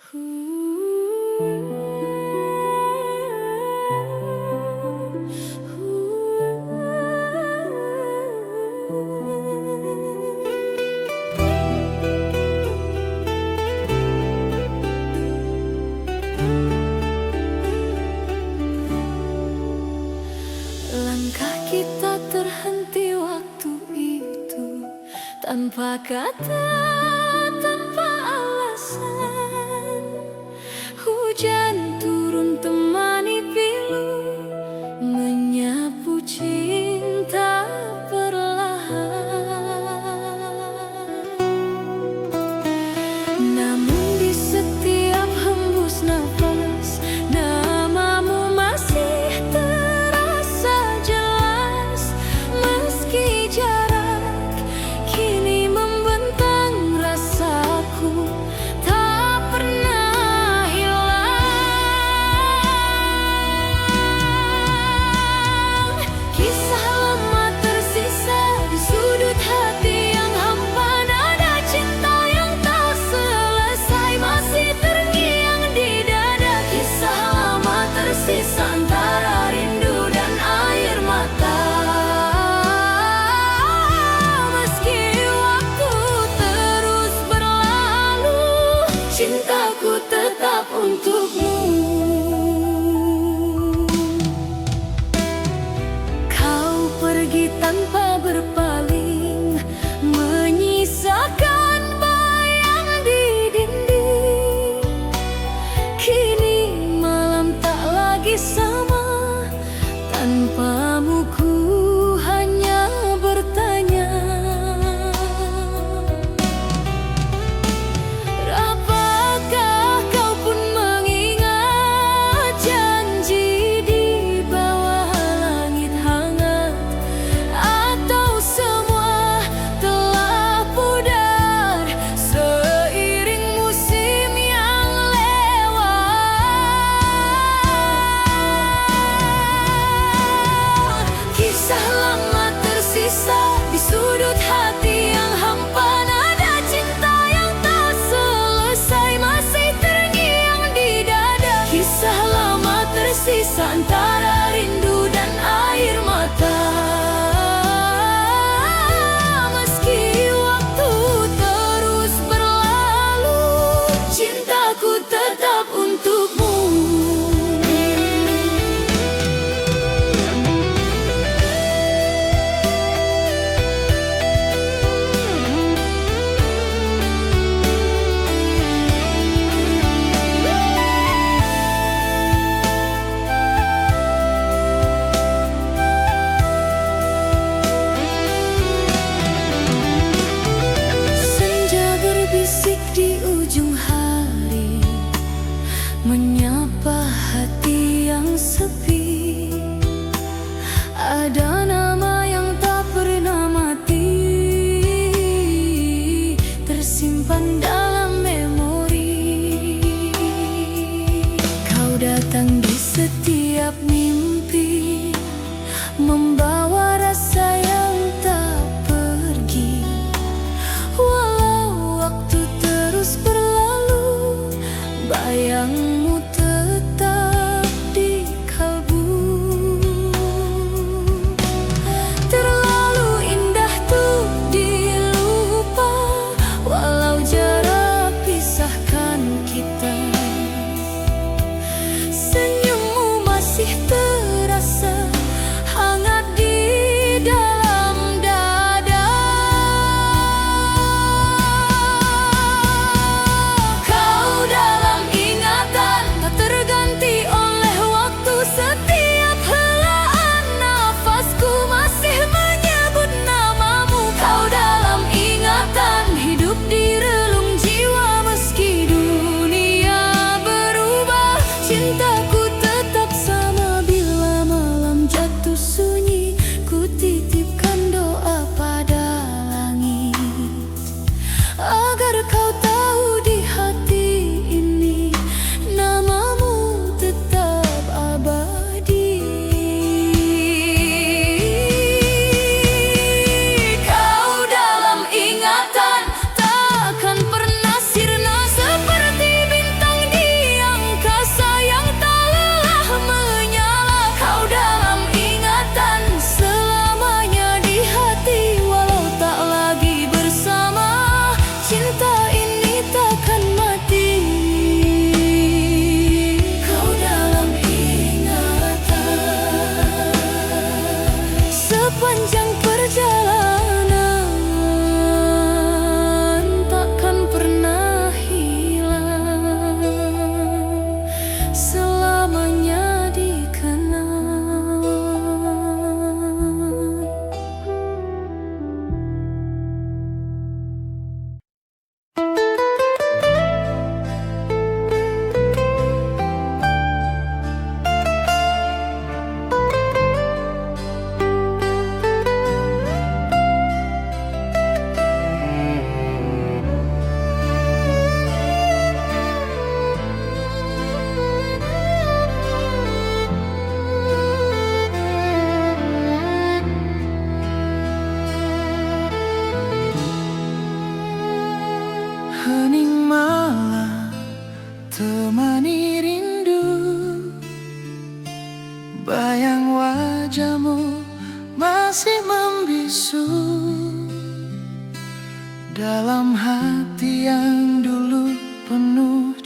Langkah kita terhenti waktu itu, tanpa kata, tanpa alasan. Hujan turun temani pilu, menyapu cinta perlahan. Namun di setiap hembus nafas, namamu masih terasa jelas. Meski jarak kini membentang, rasaku tak pernah hilang. Kisah lama tersisa di sudut hati yang hampa, nada cinta yang tak selesai masih terngiang di dada. Kisah lama tersisa antara rindu dan air mata. Meski waktu terus berlalu, cintaku tetap untukmu. Kau pergi tanpa berpaling, menyisakan bayang di dinding. Kini malam tak lagi sama, tanpamu ku hanya bertanya. Apakah kau pun mengingat janji di bawah langit hangat? Atau semua telah pudar seiring musim yang lewat? Kisah lama tersisa di sudut hati yang hampa, nada cinta yang tak selesai masih terngiang di dada. Kisah lama tersisa antara rindu dan air mata. Meski waktu terus berlalu, cintaku tetap untukmu.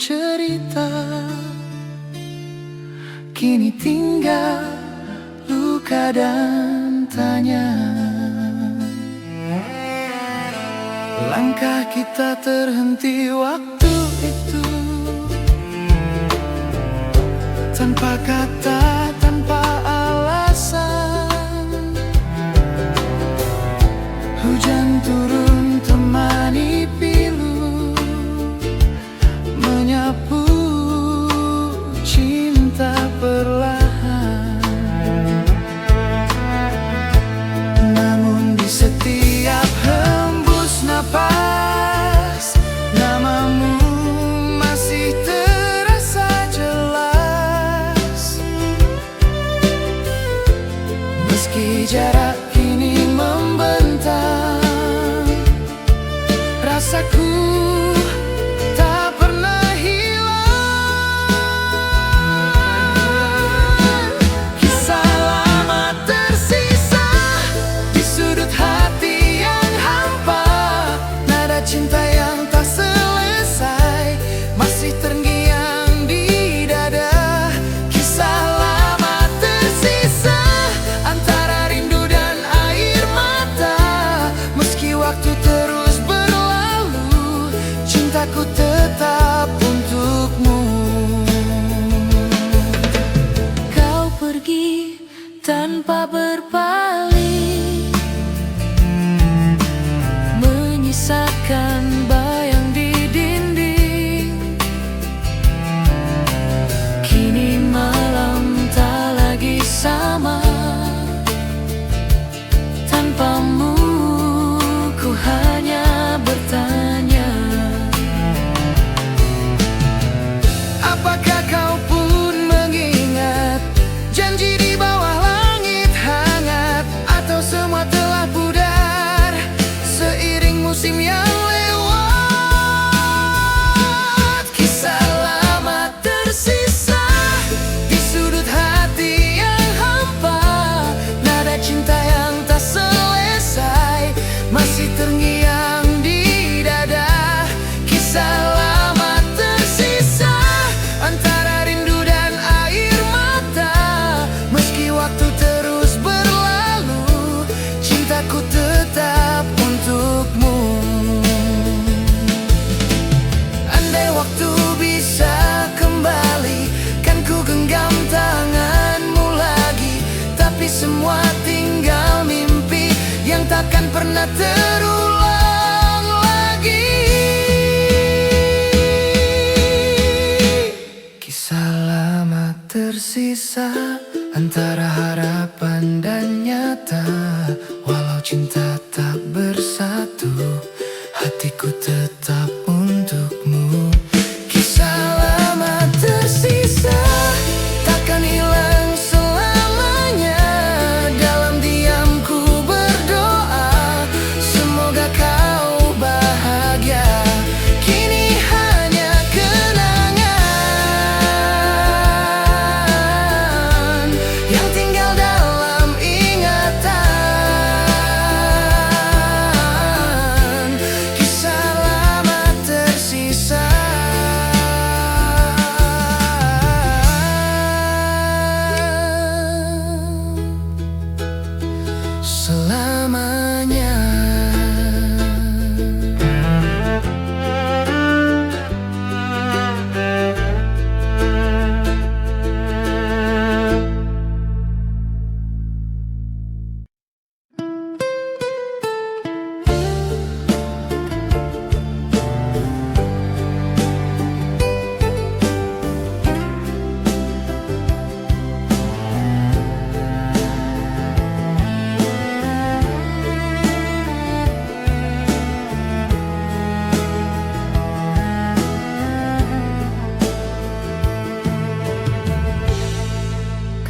cerita, kini tinggal luka dan tanya. Langkah kita terhenti waktu itu, tanpa kata, tanpa alasan. Hujan turun temani pilu, menyapu cinta perlahan. Namun di setiap hembus napas, namamu masih terasa jelas. Meski jarak kini membentang, rasaku tak pernah hilang. Kisah lama tersisa di sudut hati yang hampa, nada cinta yang tak selesai masih terngiang di dada. Kisah lama tersisa antara rindu dan air mata. Meski waktu terus berlalu, cintaku tetap untukmu. Kau pergi tanpa berpaling, menyisakan bayang di dinding. Kini malam tak lagi sama, tanpamu ku hanya bertanya. Apakah kau pun mengingat janji di bawah langit hangat, atau semua telah pudar seiring musim yang lewat? Kisah lama tersisa di sudut hati yang hampa, nada cinta yang tak selesai masih terngiang di dada. Kisah lama tersisa antara rindu dan air mata. Meski waktu terus berlalu, cintaku tetap untukmu. Andai waktu bisa kembali, kan ku genggam tanganmu lagi. Tapi semua tinggal mimpi yang takkan pernah terulang lagi. Kisah lama tersisa antara harapan dan nyata. Walau cinta tak bersatu, hatiku tetap untukmu. Kisah lama tersisa takkan hilang selamanya. Dalam diamku berdoa, semoga kau bahagia. Kini hanya kenangan yang tinggal dalam ingatan. Kisah lama tersisa selamanya.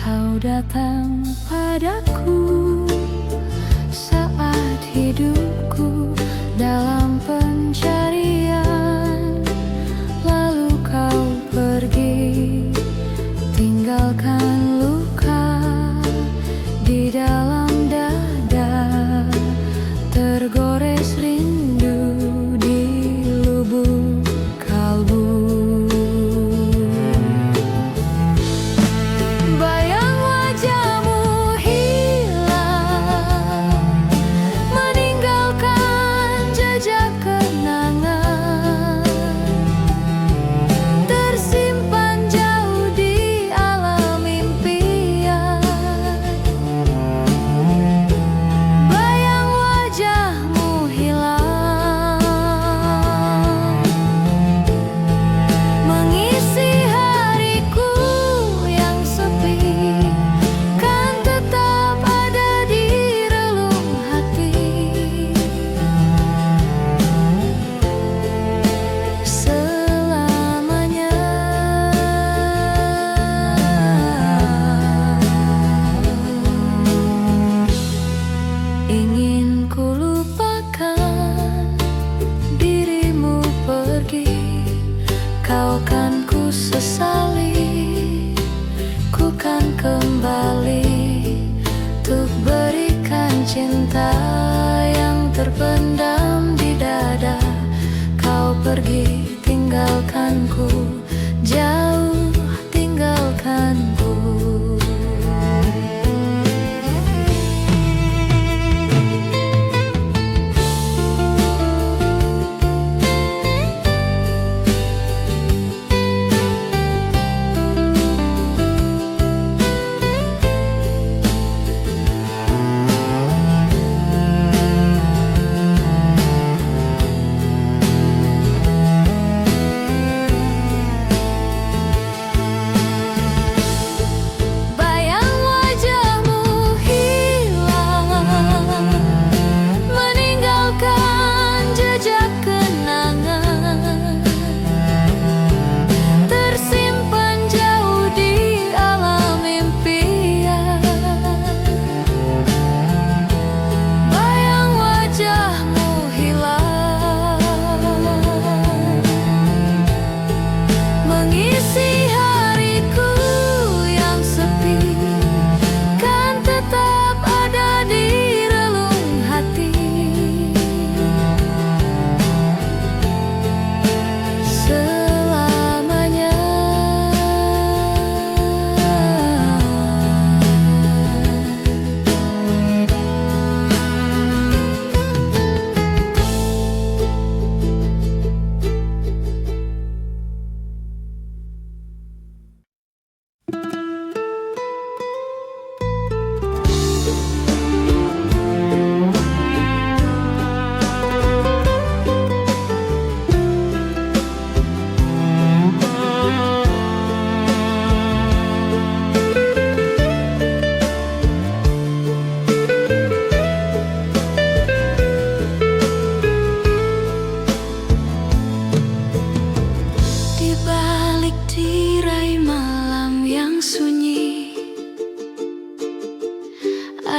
Kau datang padaku saat hidupku dalam pencarian. Lalu kau pergi, tinggalkan luka di dalam dada, tergores rindu di lubuk kalbu. kau kan ku sesali. Ku kan kembali untuk berikan cinta yang terpendam di dada. Kau pergi tinggalkanku, jauh tinggalkanku.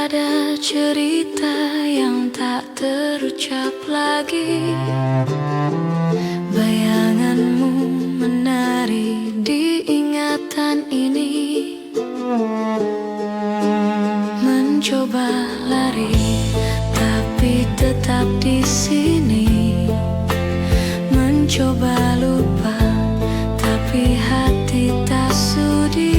Ada cerita yang tak terucap lagi. Bayanganmu menari di ingatan ini. Mencoba lari tapi tetap di sini. Mencoba lupa tapi hati tak sudi.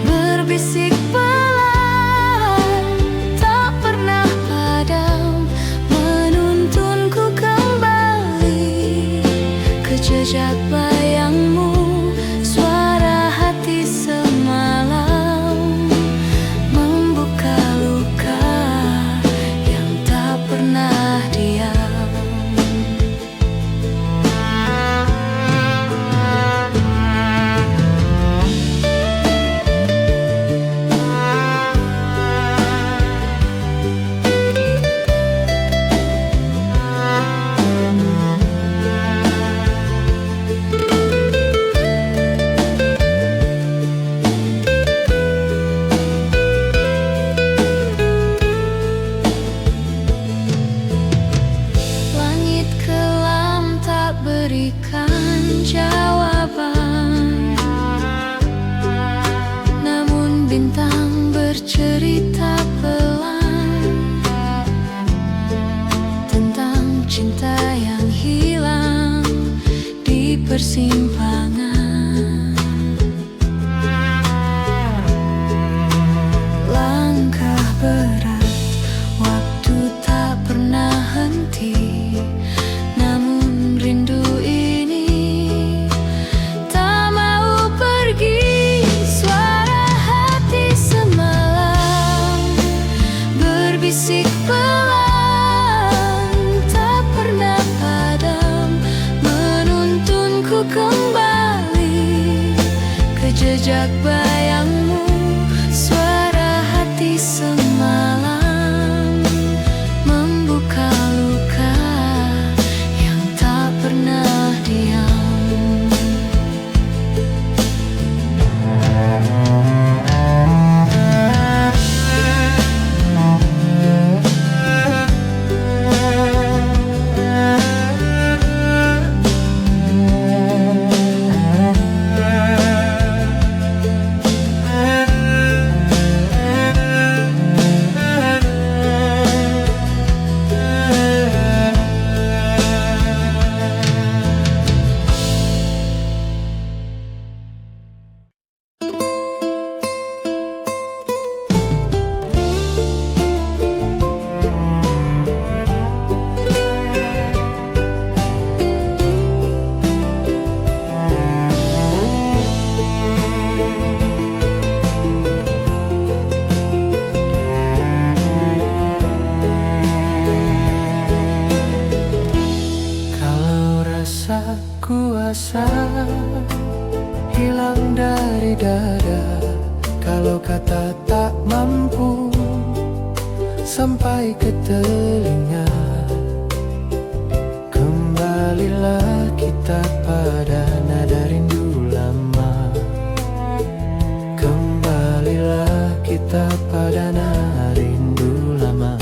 Berbisik pelan, tak pernah padam, menuntunku kembali ke jejak bayangmu. Suara hati semalam membuka luka yang tak pernah diam. Berikan jawaban, namun bintang bercerita pelan tentang cinta yang hilang di persimpangan. Langkah berat, waktu tak pernah henti. Namun rindu ini tak mau pergi. Suara hati semalam berbisik pelan, tak pernah padam, menuntunku kembali rasa hilang dari dada. Kalau kata tak mampu sampai ke telinga, kembalilah kita pada nada rindu lama. Kembalilah kita pada nada rindu lama.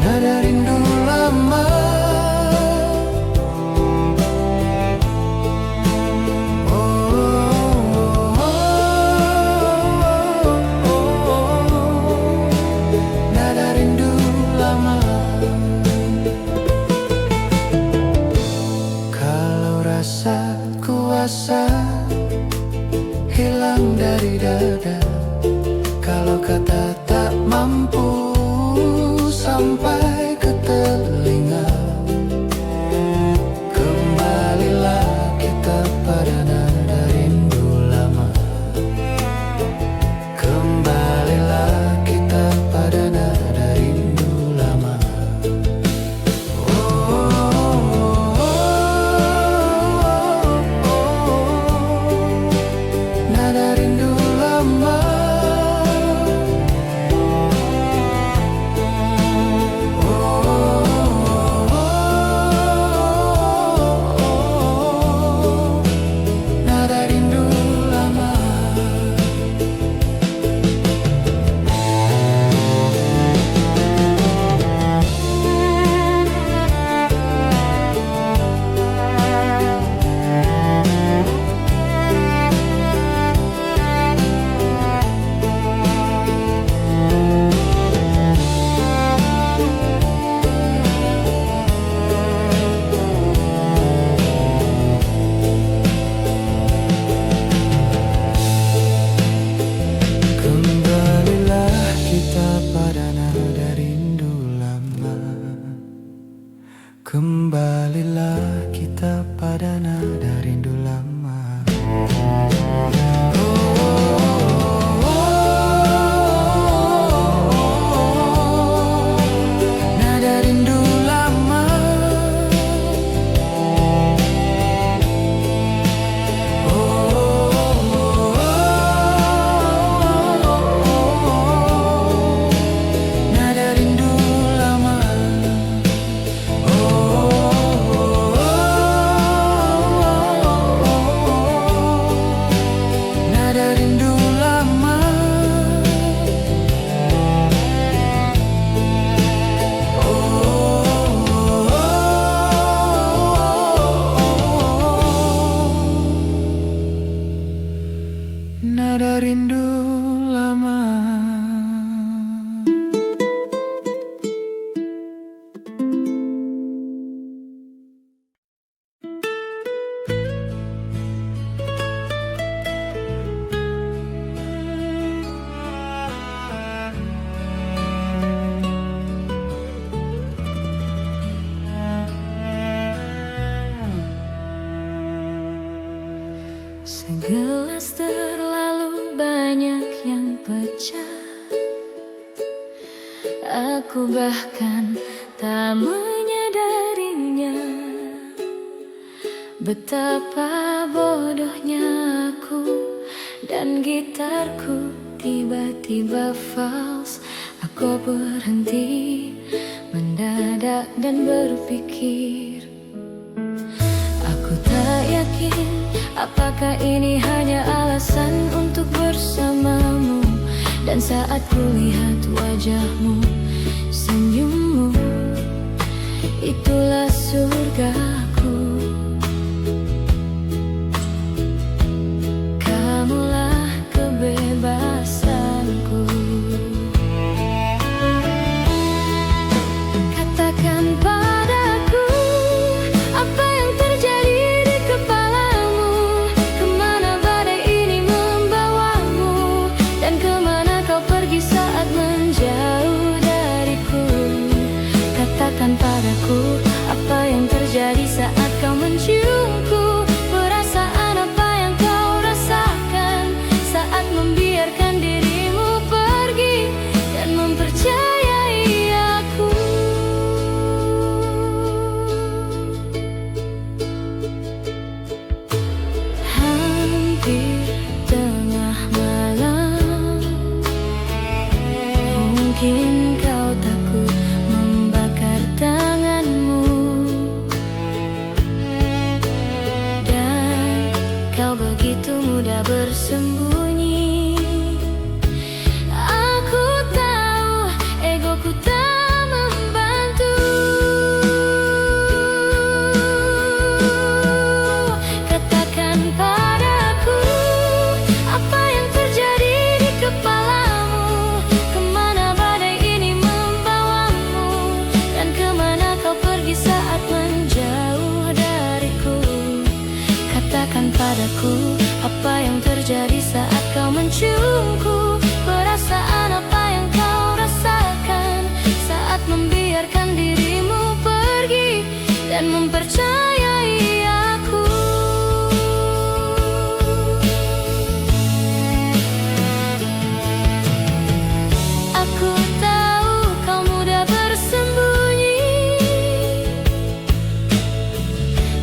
Nada rindu lama. Nada rindu lama. Kalau rasa kuasa hilang dari dada, kalau kata tak mampu sampai ke telinga, kembalilah kita pada nada rindu lama. Kembalilah kita pada nada rindu lama. Nada rindu lama. Nada rindu lama. Kembalilah kita pada nada rindu lama. Kembalilah kita pada nada rindu lama. Nada rindu lama. Nada rindu lama. Nada rindu lama. Nada rindu lama. Segelas terlalu banyak yang pecah. Aku bahkan tak menyadarinya. Betapa bodohnya aku dan gitarku tiba-tiba fals. Aku berhenti mendadak dan berpikir, aku tak yakin apakah ini hanya alasan untuk bersamamu. Dan saat kulihat wajahmu, senyummu, itulah surgaku. Kamulah kebebasanku. Katakan padaku, apa yang terjadi di kepalamu? Kemana badai ini membawamu? Dan kemana kau pergi saat menjauh dariku? Katakan padaku, apa yang terjadi begitu mudah bersembunyi. Aku tahu egoku tak membantu. Katakan padaku apa yang terjadi di kepalamu. Kemana badai ini membawamu, dan kemana kau pergi saat menjauh dariku. Katakan padaku apa yang terjadi saat kau menciumku. Perasaan apa yang kau rasakan saat membiarkan dirimu pergi dan mempercayai aku. Aku tahu kau mudah bersembunyi.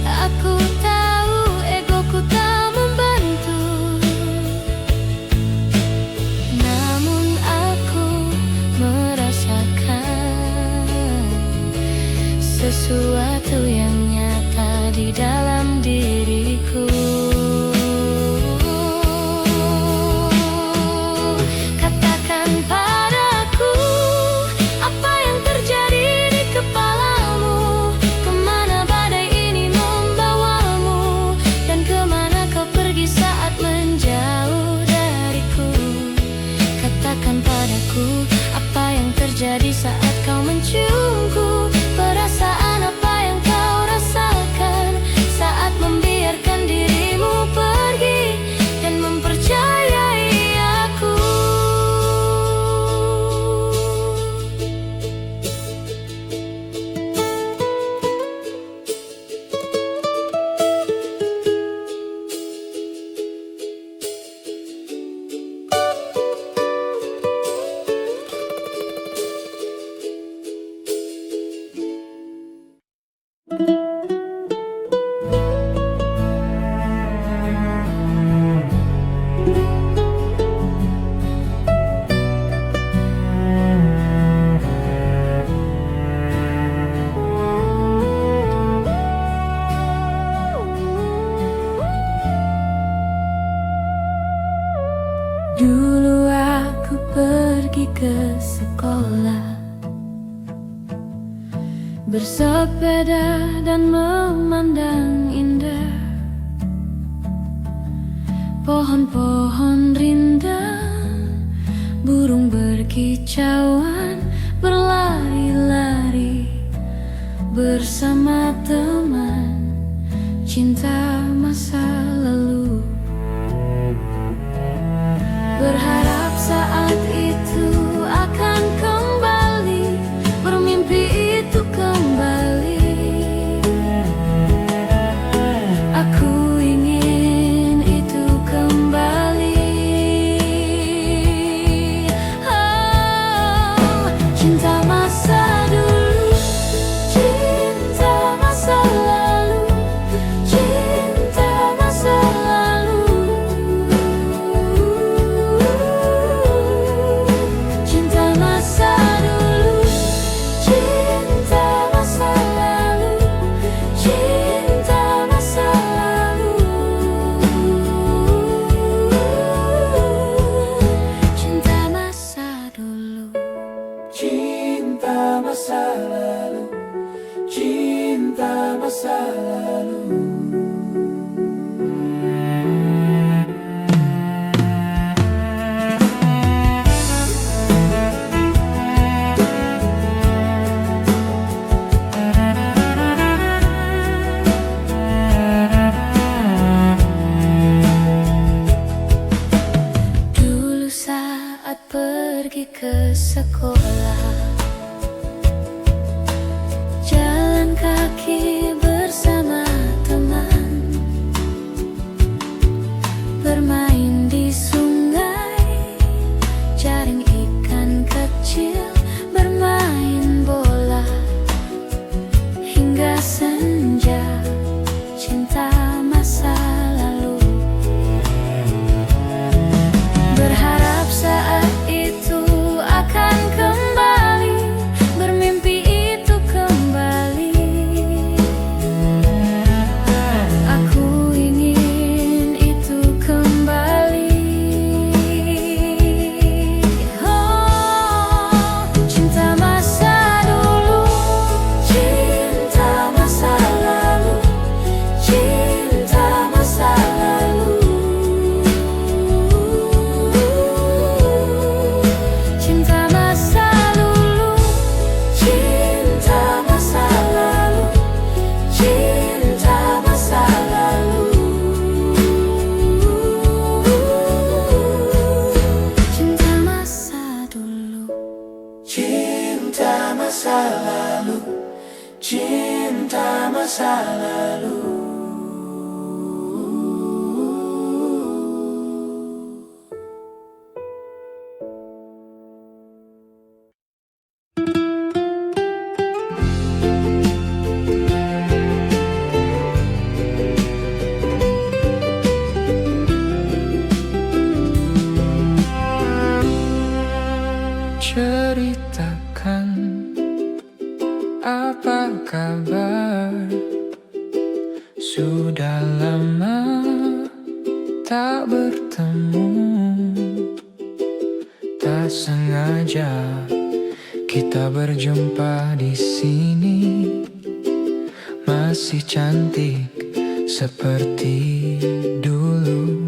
Aku tahu egoku tak membantu. Namun aku merasakan sesuatu yang nyata di dalam diriku. Katakan padaku apa yang terjadi di kepalamu. Kemana badai ini membawamu, dan kemana kau pergi saat menjauh dariku. Katakan padaku apa yang terjadi saat kau menciumku. Perasaan apa yang kau rasakan saat membiarkan dirimu pergi dan mempercayai aku. Dulu aku pergi ke sekolah, bersepeda dan memandang indah pohon-pohon rindang, burung berkicauan berlari-lari bersama teman cinta masa lalu. Berharap saat itu akan kembali, bermimpi itu kembali. Aku ingin itu kembali. Oh, cinta masa dulu, cinta masa lalu, cinta masa masa lalu. Ceritakan apa kabar. Sudah lama tak bertemu. Tak sengaja kita berjumpa di sini. Masih cantik seperti dulu.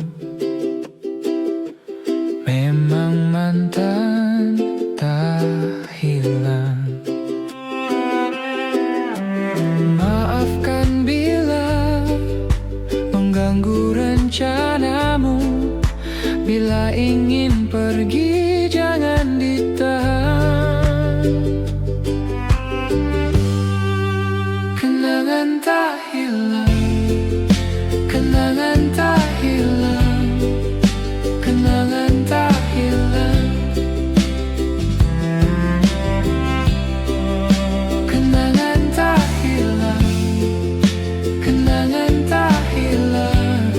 Memang mantan tak hilang. Maafkan bila mengganggu rencanamu. Bila ingin pergi jangan ditahan. Kenangan tak hilang. Kenangan tak hilang. Kenangan tak hilang. Kenangan tak hilang. Kenangan tak hilang.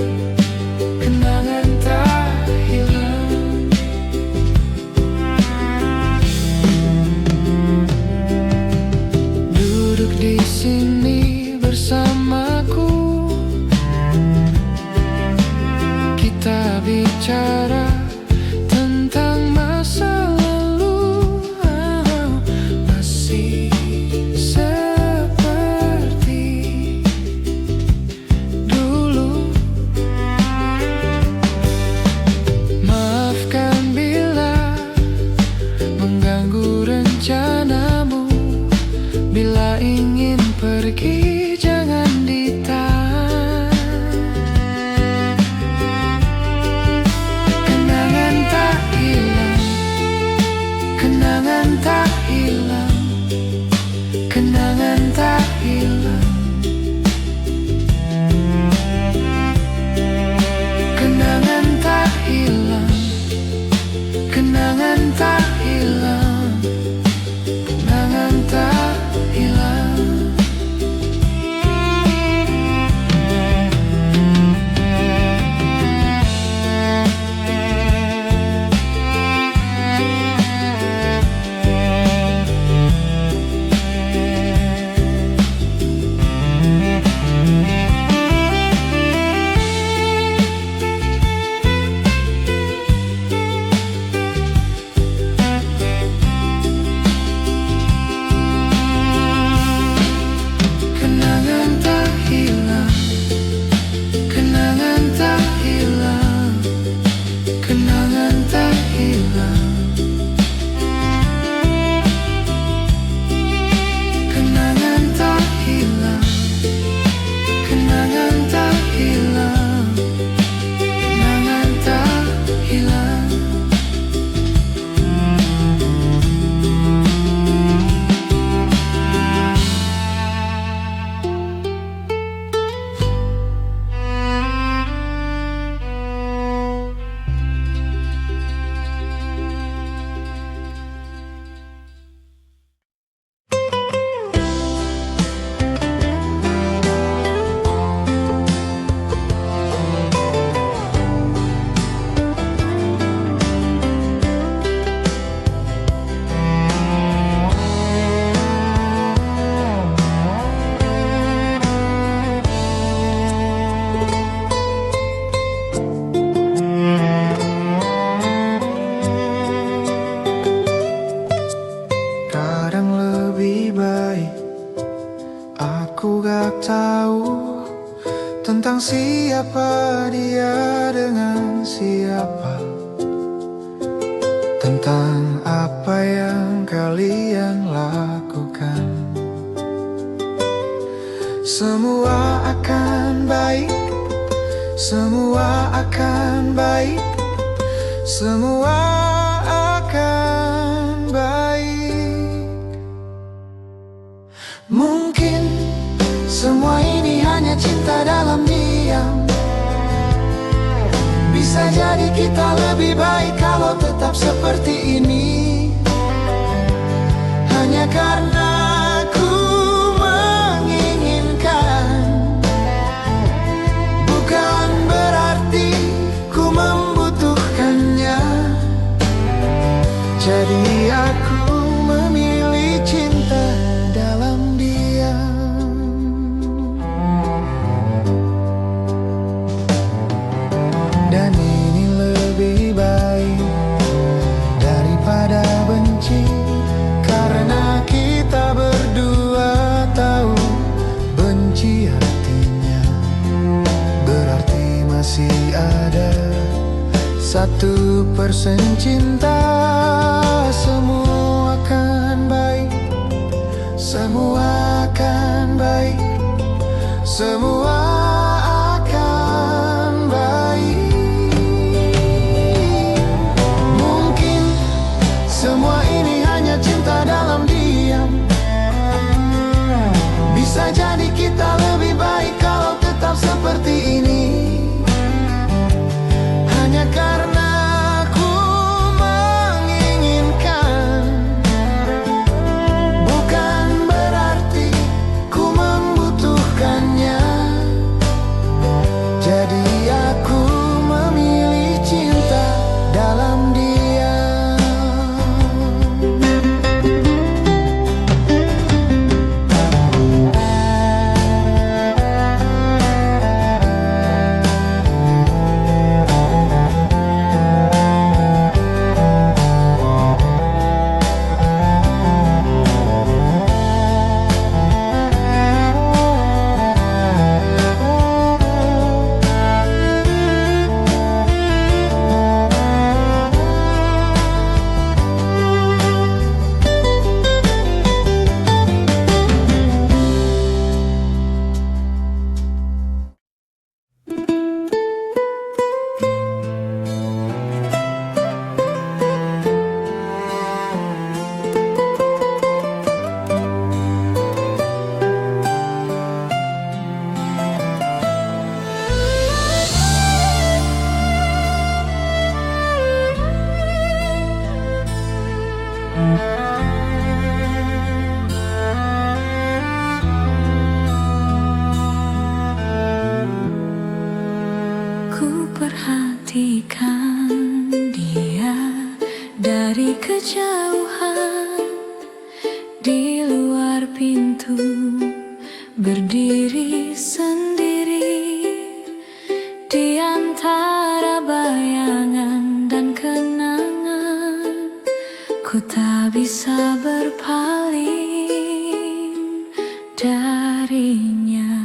Kenangan tak hilang. Duduk di sini bersamaku. Kita bicara tentang masa lalu. Masih seperti dulu. Maafkan bila mengganggu rencanamu. Bila ingin pergi jangan ditahan. Kenangan tak hilang. Kenangan tak hilang. Kenangan tak hilang. Kenangan tak hilang. Kenangan tak hilang. Kenangan tak hilang. Kenangan tak hilang. Kenangan tak hilang. Kenangan tak hilang. Kenangan tak hilang. Kenangan tak hilang. Kenangan tak hilang. Kadang lebih baik aku gak tahu tentang siapa dia dengan siapa, tentang apa yang kalian lakukan. Semua akan baik. Semua akan baik. Semua akan baik. Mungkin semua Bisa jadi kita lebih baik kalau tetap seperti ini. Hanya karena ku menginginkan, bukan berarti ku membutuhkannya. Jadi aku memilih cinta dalam diam. Dan ini lebih baik daripada benci, karena kita berdua tahu benci artinya berarti masih ada 1% cinta. Semua akan baik, semua akan baik, semua akan baik. Mungkin semua ini hanya cinta dalam diam. Bisa jadi kita lebih baik kalau tetap seperti ini. Hanya karena ku menginginkan, bukan berarti ku membutuhkannya. Jadi aku memilih cinta dalam diam. Ku perhatikan dia dari kejauhan, di luar pintu berdiri sendiri, di antara bayangan dan kenangan. Ku tak bisa berpaling darinya.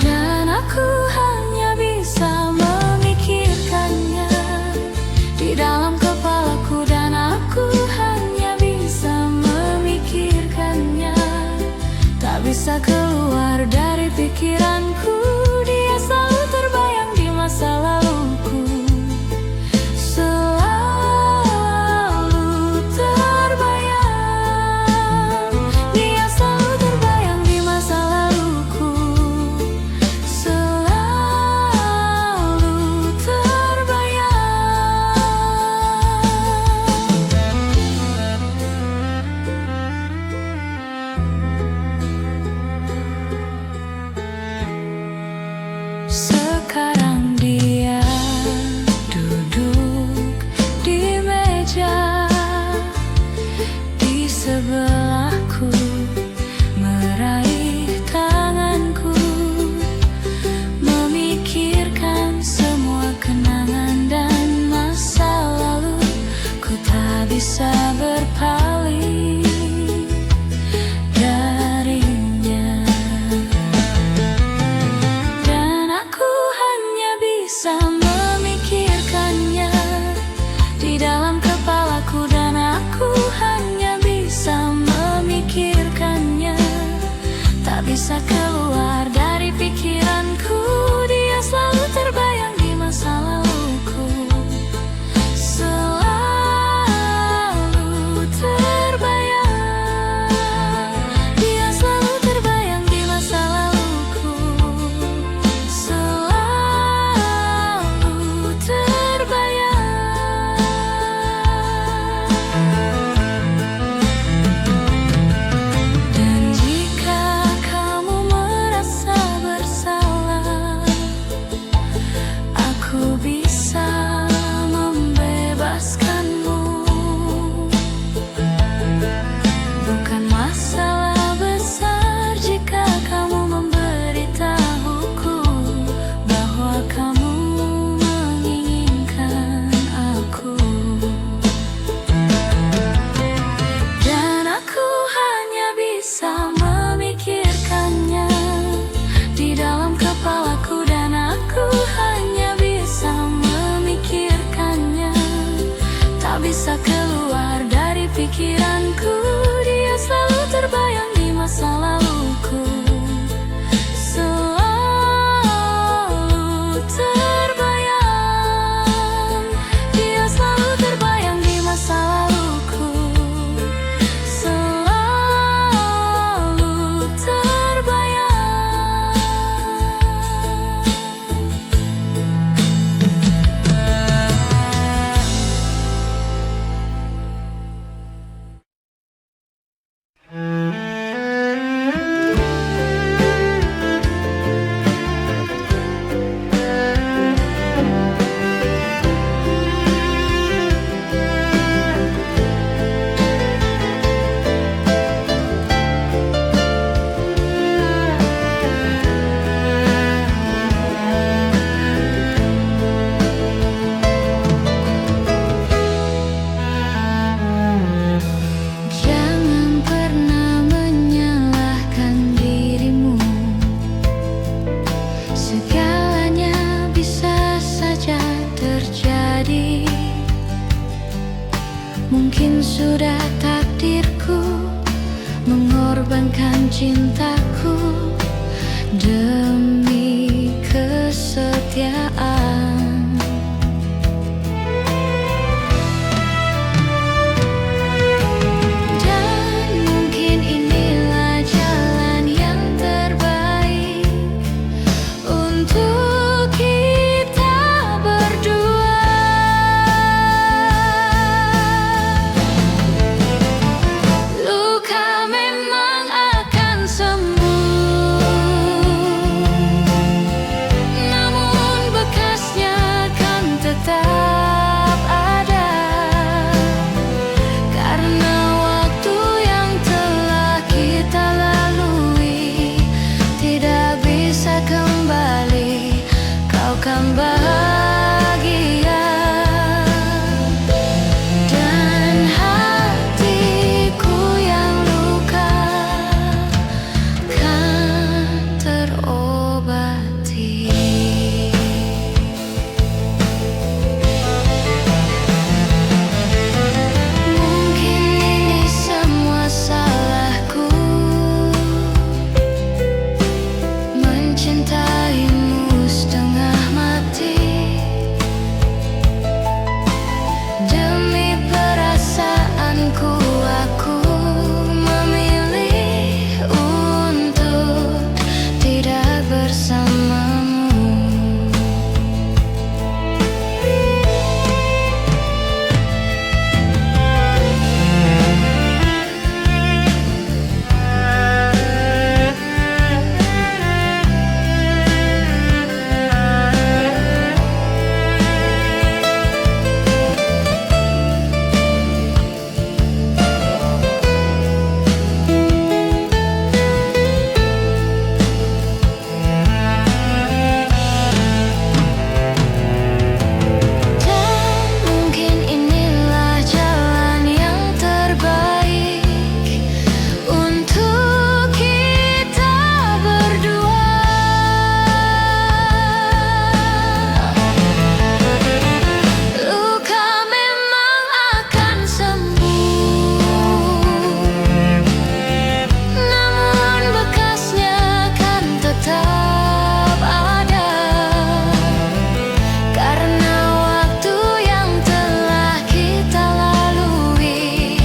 Dan aku hanya bisa memikirkannya di dalam kepalaku, dan aku hanya bisa memikirkannya. Tak bisa keluar dari pikiranku. Dia selalu terbayang di masa laluku, selalu terbayang. Dia selalu terbayang di masa laluku, selalu terbayang. Sekarang dia duduk di meja di sebelahku, meraih tanganku, memikirkan semua kenangan dan masa lalu. Ku tak bisa berpaling darinya. Dan aku hanya bisa memikirkannya di dalam kepalaku, dan aku hanya bisa memikirkannya. Tak bisa keluar dari pikiranku. Dia selalu terbayang di masa laluku, selalu terbayang. Dia selalu terbayang di masa laluku, selalu sudah takdirku mengorbankan cintaku demi kesetiaan. Dan mungkin inilah jalan yang terbaik untuk kita berdua. Luka memang akan sembuh, namun bekasnya kan tetap ada, karena waktu yang telah kita lalui tidak bisa kembali. Kau kan bahagia dan hatiku yang luka kan terobati. Mungkin ini semua salahku, mencintaimu setengah mati. Demi perasaanku aku memilih untuk tidak bersamamu. Dan mungkin inilah jalan yang terbaik untuk kita berdua. Luka memang akan sembuh, namun bekasnya kan tetap ada, karena waktu yang telah kita lalui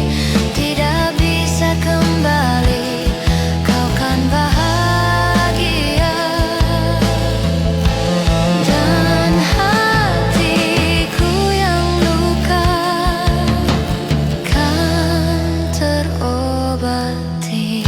tidak bisa kembali. Kau kan bahagia dan hatiku yang luka kan terobati.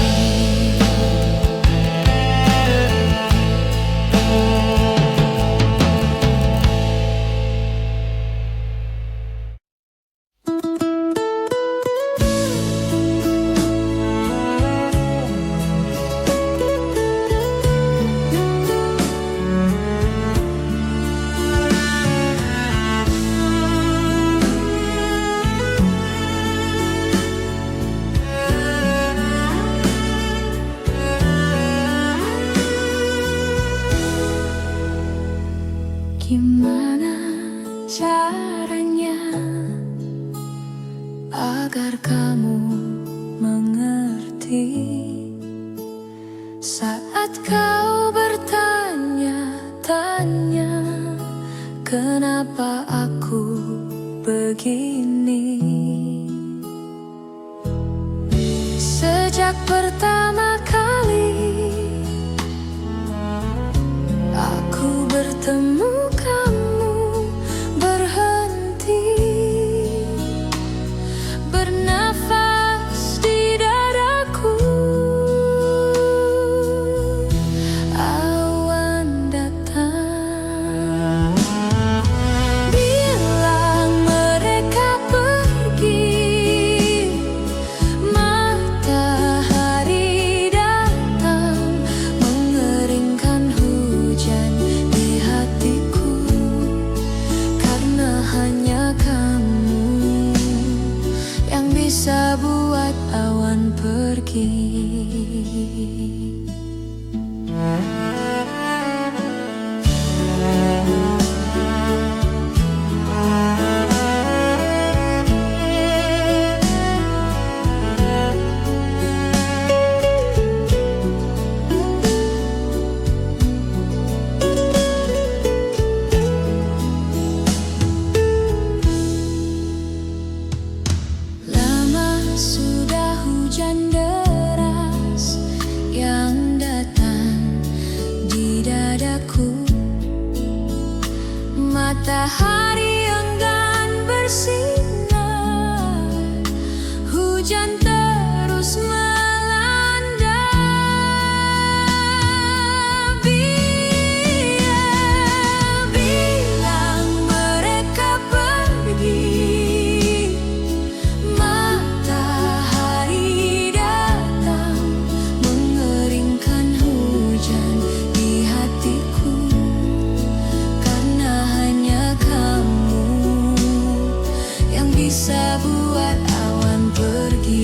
Gimana caranya agar kamu mengerti saat kau bertanya-tanya kenapa aku begini? Sejak pertama kali aku bertemu kamu, berhenti bernafas di dadaku. Awan datang, bilang mereka pergi. Matahari datang, mengeringkan hujan di hatiku, karena hanya kamu yang bisa buat awan pergi. Matahari enggan bersinar, hujan terus melanda. Bilang mereka pergi, matahari datang mengeringkan hujan di hatiku, karena hanya kamu yang bisa buat awan pergi.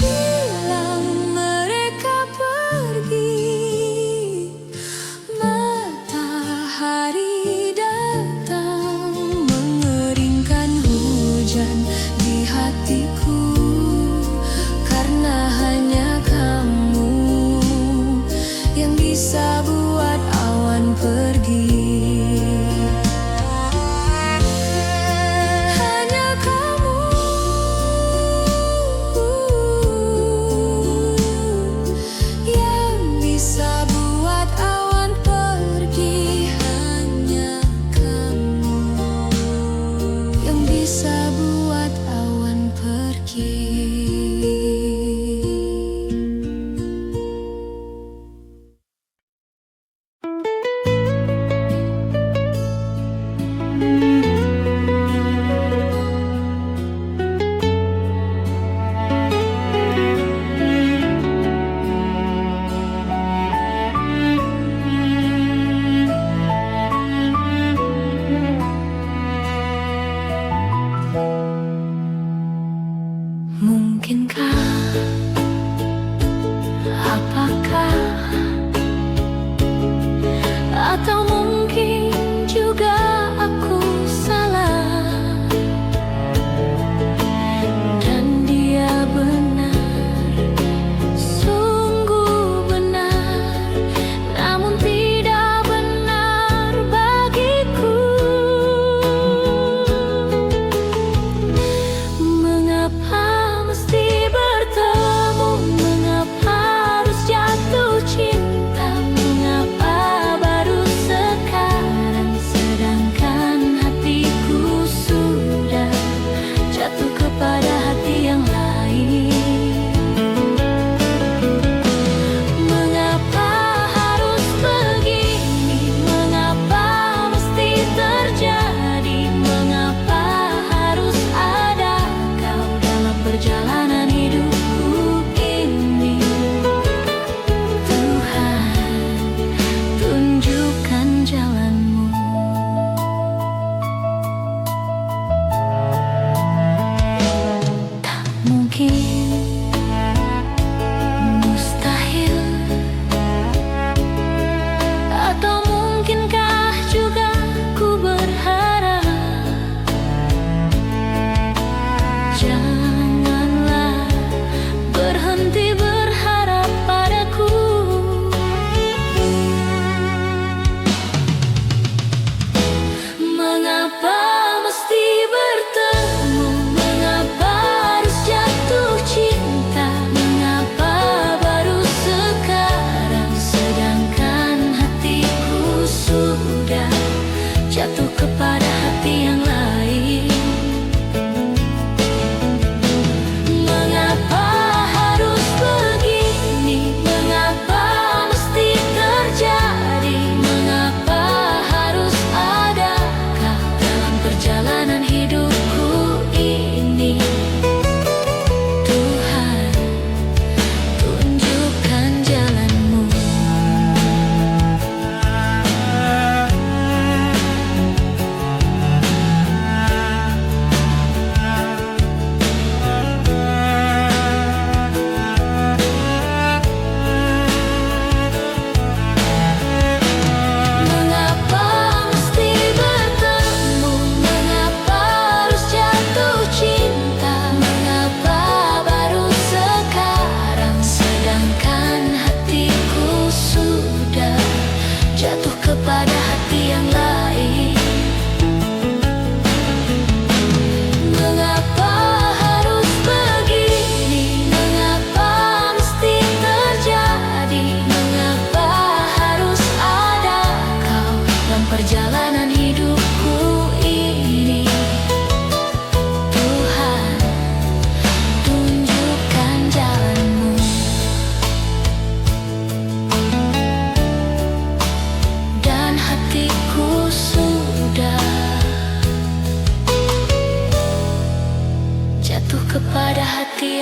Bilang mereka pergi, matahari datang mengeringkan hujan di hatiku, karena hanya kamu yang bisa buat awan pergi. Hanya kamu yang bisa buat awan pergi. Hanya kamu yang bisa buat awan pergi.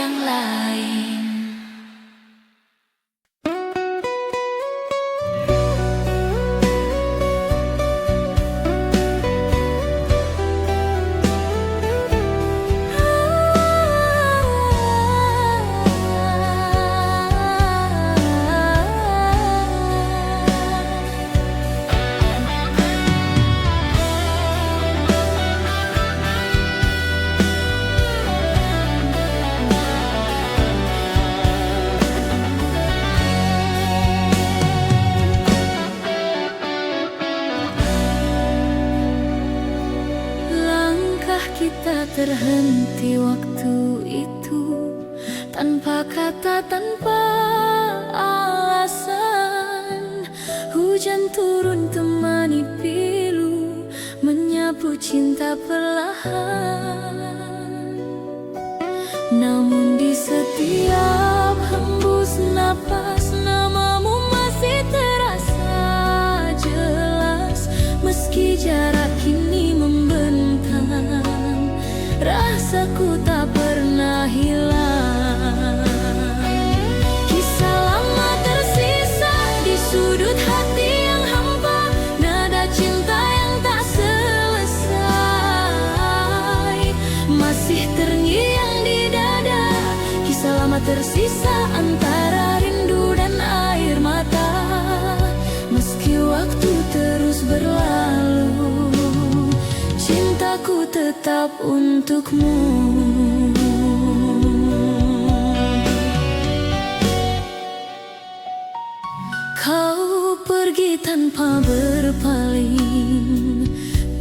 yang lain. Kita terhenti waktu itu, tanpa kata, tanpa alasan. Hujan turun temani pilu, menyapu cinta perlahan. Namun di setiap hembus napas, namamu masih terasa jelas. Meski jarak kini membentang, rasaku tak pernah hilang. Kisah lama tersisa di sudut hati yang hampa, nada cinta yang tak selesai masih terngiang di dada. Kisah lama tersisa antara rindu dan air mata. Meski waktu terus berlalu, cintaku tetap untukmu. Kau pergi tanpa berpaling,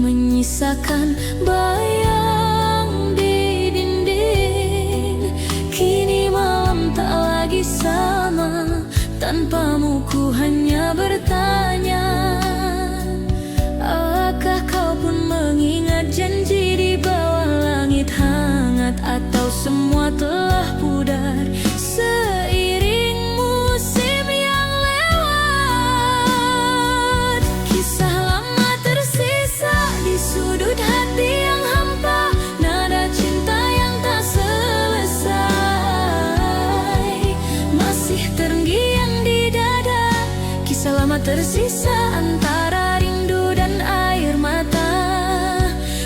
menyisakan bayang di dinding. Kini malam tak lagi sama, tanpamu ku hanya bertanya. Apakah kau pun mengingat janji di bawah langit hangat, atau semua telah pudar seiring musim yang lewat? Kisah lama tersisa di sudut hati yang hampa, nada cinta yang tak selesai masih terngiang di dada. Kisah lama tersisa antara rindu dan air mata.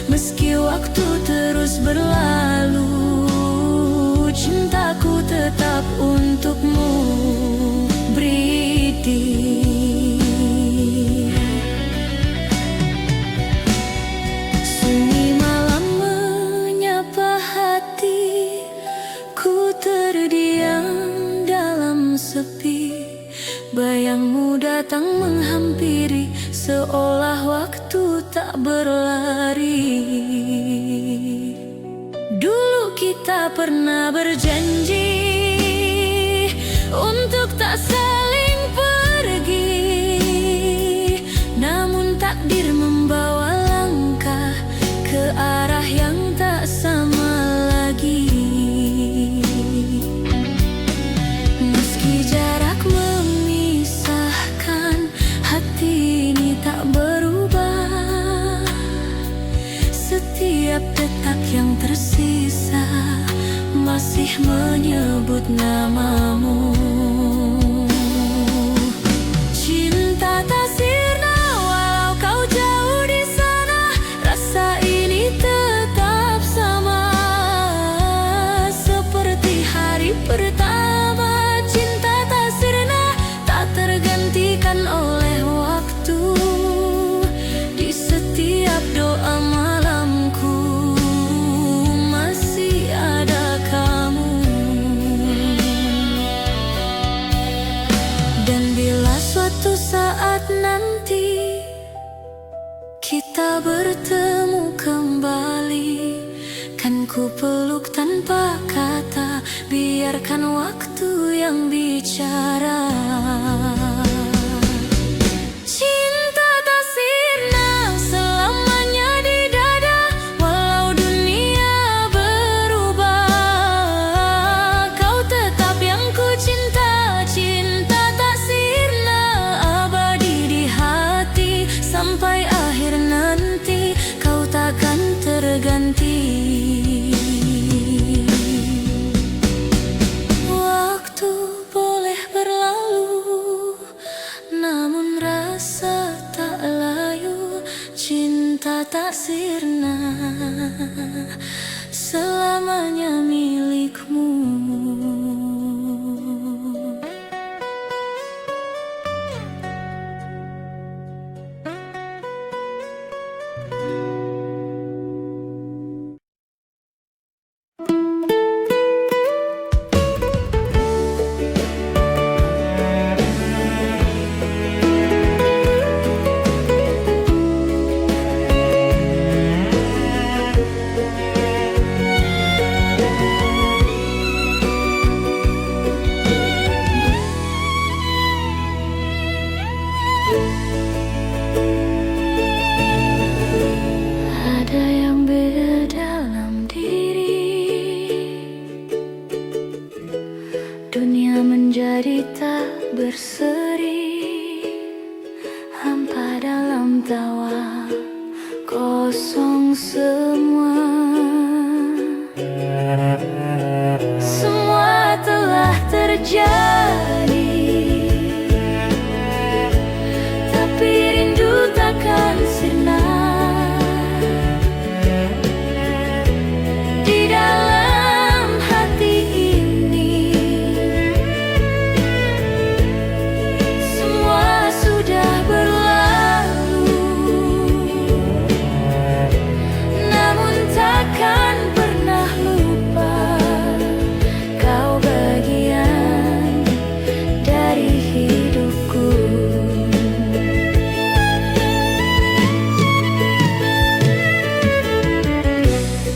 Meski waktu terus berlalu, cintaku tetap untukmu, Briti. Sunyi malam menyapa hati, ku terdiam dalam sepi. Bayangmu datang menghampiri, seolah waktu tak berlari. Dulu kita pernah berjanji untuk tak saling pergi, namun takdir membawa langkah ke arah yang tak sama lagi. Meski jarak memisahkan, hati ini tak berubah. Setiap detak yang tersisa masih menyebut namamu. Cinta tak sirna walau kau jauh di sana, rasa ini tetap sama seperti hari pertama. Cinta tak sirna, tak tergantikan oleh waktu. Di setiap doa malamku masih ada kamu. Dan bila suatu saat nanti kita bertemu kembali, kan ku peluk tanpa kata, biarkan waktu yang bicara. Cinta tak sirna selamanya di dada, walau dunia berubah. Kau tetap yang ku cinta, cinta tak sirna abadi di hati. Sampai akhir nanti kau takkan terganti. rasa tak sirna, selamanya milikmu. Ada yang beda dalam diri, dunia menjadi tak berseri, hampa dalam tawa, kosong semua. Semua telah terjadi, tapi rindu takkan sirna. Di dalam hati ini semua sudah berlalu, namun takkan pernah lupa kau bagian dari hidupku.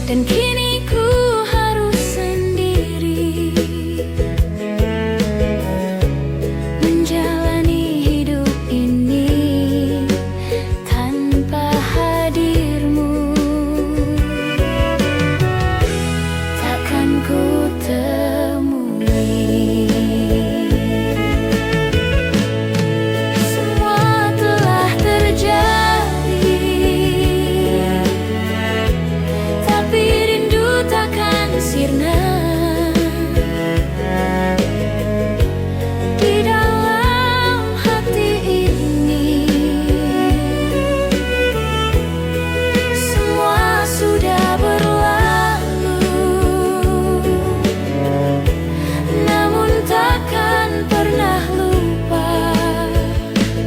Dan kini ku harus sendiri menjalani hidup ini tanpa hadirmu. Takkan ku temui. Semua telah terjadi, tapi rindu takkan sirna. Di dalam hati ini semua sudah berlalu, namun takkan pernah lupa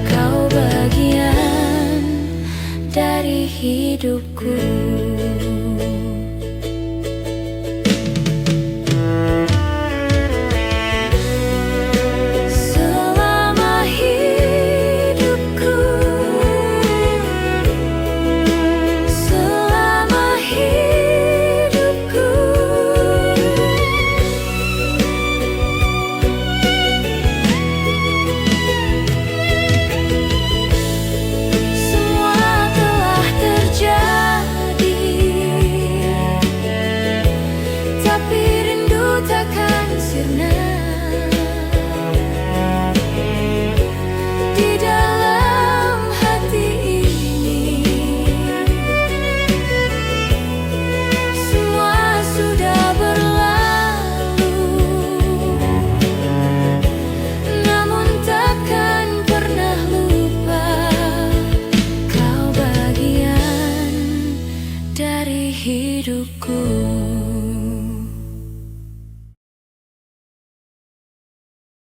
kau bagian dari hidupku. Selama hidupku, selama hidupku, semua telah terjadi, tapi rindu takkan sirna. Di dalam hati ini semua sudah berlalu, namun takkan pernah lupa kau bagian dari hidupku.